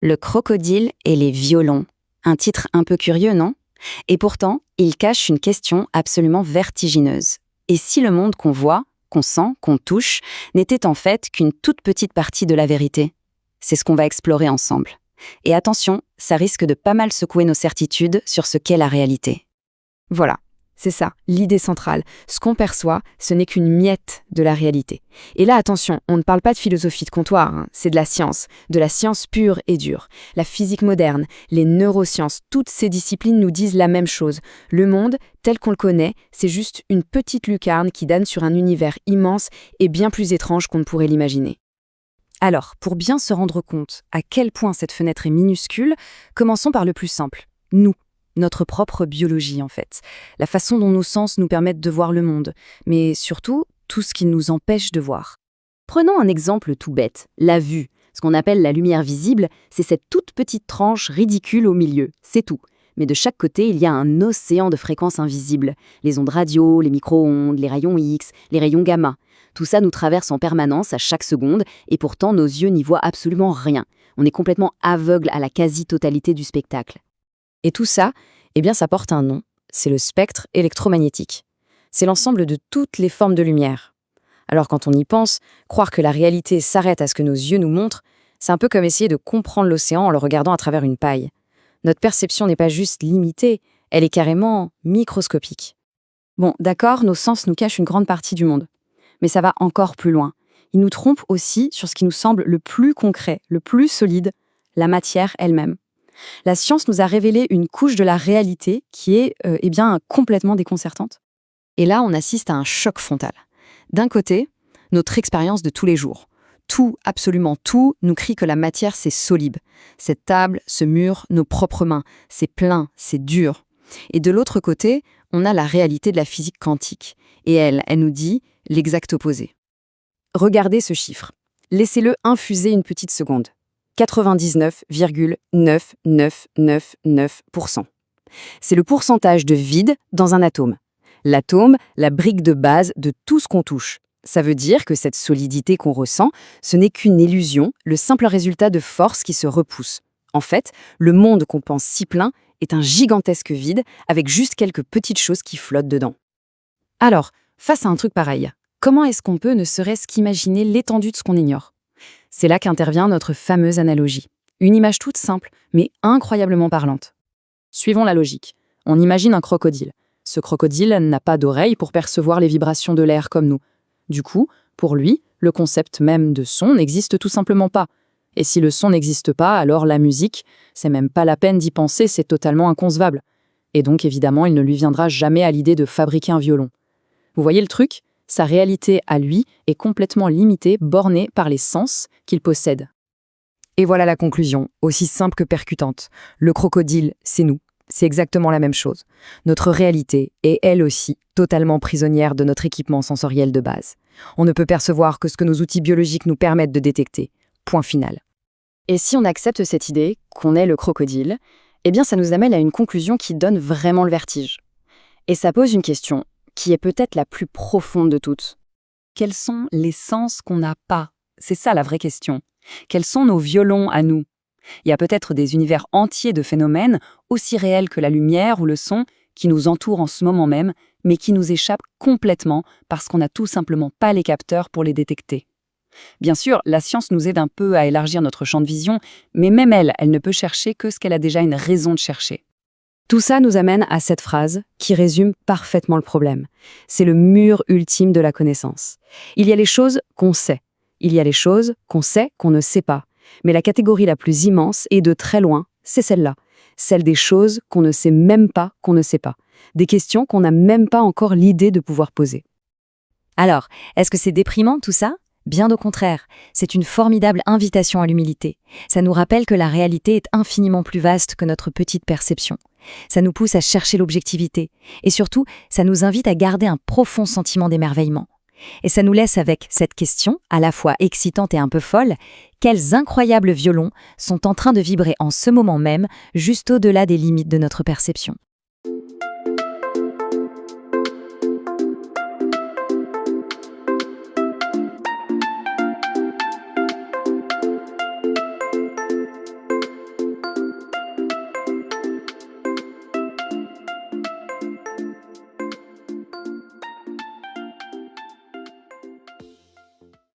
Le crocodile et les violons. Un titre un peu curieux, non? Et pourtant, il cache une question absolument vertigineuse. Et si le monde qu'on voit, qu'on sent, qu'on touche, n'était en fait qu'une toute petite partie de la vérité? C'est ce qu'on va explorer ensemble. Et attention, ça risque de pas mal secouer nos certitudes sur ce qu'est la réalité. Voilà, c'est ça, l'idée centrale. Ce qu'on perçoit, ce n'est qu'une miette de la réalité. Et là, attention, on ne parle pas de philosophie de comptoir, c'est de la science pure et dure. La physique moderne, les neurosciences, toutes ces disciplines nous disent la même chose. Le monde, tel qu'on le connaît, c'est juste une petite lucarne qui donne sur un univers immense et bien plus étrange qu'on ne pourrait l'imaginer. Alors, pour bien se rendre compte à quel point cette fenêtre est minuscule, commençons par le plus simple, nous. Notre propre biologie en fait, la façon dont nos sens nous permettent de voir le monde, mais surtout tout ce qui nous empêche de voir. Prenons un exemple tout bête, la vue. Ce qu'on appelle la lumière visible, c'est cette toute petite tranche ridicule au milieu, c'est tout. Mais de chaque côté, il y a un océan de fréquences invisibles. Les ondes radio, les micro-ondes, les rayons X, les rayons gamma. Tout ça nous traverse en permanence à chaque seconde, et pourtant nos yeux n'y voient absolument rien. On est complètement aveugle à la quasi-totalité du spectacle. Et tout ça, eh bien ça porte un nom, c'est le spectre électromagnétique. C'est l'ensemble de toutes les formes de lumière. Alors quand on y pense, croire que la réalité s'arrête à ce que nos yeux nous montrent, c'est un peu comme essayer de comprendre l'océan en le regardant à travers une paille. Notre perception n'est pas juste limitée, elle est carrément microscopique. Bon, d'accord, nos sens nous cachent une grande partie du monde. Mais ça va encore plus loin. Ils nous trompent aussi sur ce qui nous semble le plus concret, le plus solide, la matière elle-même. La science nous a révélé une couche de la réalité qui est complètement déconcertante. Et là, on assiste à un choc frontal. D'un côté, notre expérience de tous les jours. Tout, absolument tout, nous crie que la matière, c'est solide. Cette table, ce mur, nos propres mains, c'est plein, c'est dur. Et de l'autre côté, on a la réalité de la physique quantique. Et elle nous dit l'exact opposé. Regardez ce chiffre. Laissez-le infuser une petite seconde. 99,9999%. C'est le pourcentage de vide dans un atome. L'atome, la brique de base de tout ce qu'on touche. Ça veut dire que cette solidité qu'on ressent, ce n'est qu'une illusion, le simple résultat de forces qui se repoussent. En fait, le monde qu'on pense si plein est un gigantesque vide avec juste quelques petites choses qui flottent dedans. Alors, face à un truc pareil, comment est-ce qu'on peut ne serait-ce qu'imaginer l'étendue de ce qu'on ignore ? C'est là qu'intervient notre fameuse analogie. Une image toute simple, mais incroyablement parlante. Suivons la logique. On imagine un crocodile. Ce crocodile n'a pas d'oreille pour percevoir les vibrations de l'air comme nous. Du coup, pour lui, le concept même de son n'existe tout simplement pas. Et si le son n'existe pas, alors la musique, c'est même pas la peine d'y penser, c'est totalement inconcevable. Et donc, évidemment, il ne lui viendra jamais à l'idée de fabriquer un violon. Vous voyez le truc ? Sa réalité à lui est complètement limitée, bornée par les sens qu'il possède. Et voilà la conclusion, aussi simple que percutante. Le crocodile, c'est nous. C'est exactement la même chose. Notre réalité est, elle aussi, totalement prisonnière de notre équipement sensoriel de base. On ne peut percevoir que ce que nos outils biologiques nous permettent de détecter. Point final. Et si on accepte cette idée, qu'on est le crocodile, eh bien ça nous amène à une conclusion qui donne vraiment le vertige. Et ça pose une question qui est peut-être la plus profonde de toutes. Quels sont les sens qu'on n'a pas? C'est ça la vraie question. Quels sont nos violons à nous? Il y a peut-être des univers entiers de phénomènes, aussi réels que la lumière ou le son, qui nous entourent en ce moment même, mais qui nous échappent complètement parce qu'on n'a tout simplement pas les capteurs pour les détecter. Bien sûr, la science nous aide un peu à élargir notre champ de vision, mais même elle ne peut chercher que ce qu'elle a déjà une raison de chercher. Tout ça nous amène à cette phrase qui résume parfaitement le problème. C'est le mur ultime de la connaissance. Il y a les choses qu'on sait. Il y a les choses qu'on sait qu'on ne sait pas. Mais la catégorie la plus immense et de très loin, c'est celle-là. Celle des choses qu'on ne sait même pas qu'on ne sait pas. Des questions qu'on n'a même pas encore l'idée de pouvoir poser. Alors, est-ce que c'est déprimant tout ça ? Bien au contraire, c'est une formidable invitation à l'humilité. Ça nous rappelle que la réalité est infiniment plus vaste que notre petite perception. Ça nous pousse à chercher l'objectivité. Et surtout, ça nous invite à garder un profond sentiment d'émerveillement. Et ça nous laisse avec cette question, à la fois excitante et un peu folle, quels incroyables violons sont en train de vibrer en ce moment même, juste au-delà des limites de notre perception.